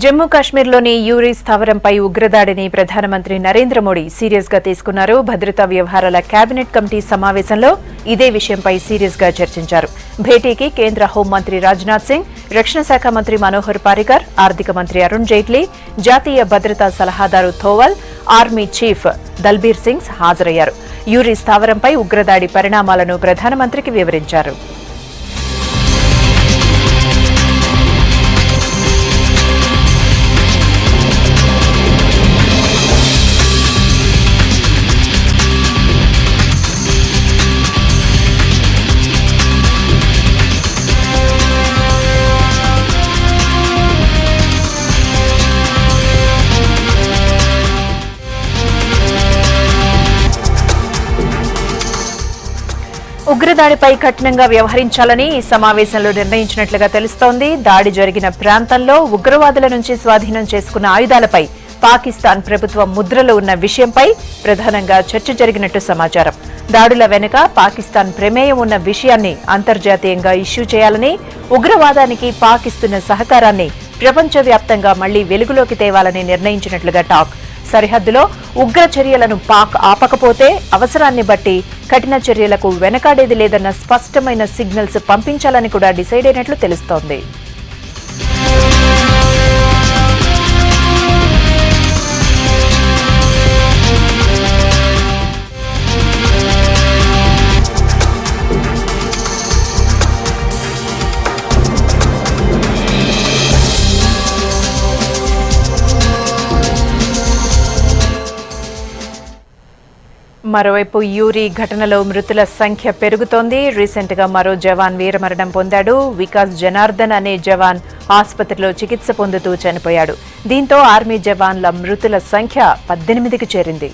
జమ్మూ కాశ్మీర్లోని యూరి స్థావరంపై ఉగ్రదాడిని ప్రధానమంత్రి నరేంద్ర మోడీ సీరియస్ గా తీసుకున్నారు. భద్రతా వ్యవహారాల కేబినెట్ కమిటీ సమావేశంలో ఇదే విషయంపై సీరియస్ గా చర్చించారు. భేటీకి కేంద్ర హోంమంత్రి రాజ్నాథ్ సింగ్, రక్షణ శాఖ మంత్రి మనోహర్ పారికర్, ఆర్థిక మంత్రి అరుణ్ జైట్లీ, జాతీయ భద్రతా సలహాదారు థోవల్, ఆర్మీ చీఫ్ దల్బీర్ సింగ్ హాజరయ్యారు. యూరి స్థావరంపై ఉగ్రదాడి పరిణామాలను ప్రధానమంత్రికి వివరించారు. ఉగ్రదాడిపై కఠినంగా వ్యవహరించాలని ఈ సమావేశంలో నిర్ణయించినట్లుగా తెలుస్తోంది. దాడి జరిగిన ప్రాంతంలో ఉగ్రవాదుల నుంచి స్వాధీనం చేసుకున్న ఆయుధాలపై పాకిస్తాన్ ప్రభుత్వం ముద్రలు ఉన్న విషయంపై ప్రధానంగా చర్చ జరిగినట్టు సమాచారం. దాడుల వెనుక పాకిస్తాన్ ప్రమేయం ఉన్న విషయాన్ని అంతర్జాతీయంగా ఇష్యూ చేయాలని, ఉగ్రవాదానికి పాక్ ఇస్తున్న సహకారాన్ని ప్రపంచవ్యాప్తంగా మళ్లీ వెలుగులోకి తేవాలని నిర్ణయించినట్లుగా టాక్. సరిహద్దులో ఉగ్ర చర్యలను పాక్ ఆపకపోతే అవసరాన్ని బట్టి కఠిన చర్యలకు వెనకాడేది లేదన్న స్పష్టమైన సిగ్నల్స్ పంపించాలని కూడా డిసైడ్ అయినట్లు తెలుస్తోంది. మరోవైపు యూరి ఘటనలో మృతుల సంఖ్య పెరుగుతోంది. రీసెంట్ గా మరో జవాన్ వీరమరణం పొందాడు. వికాస్ జనార్దన్ అనే జవాన్ ఆసుపత్రిలో చికిత్స పొందుతూ చనిపోయాడు. దీంతో ఆర్మీ జవాన్ల మృతుల సంఖ్య 18కి చేరింది.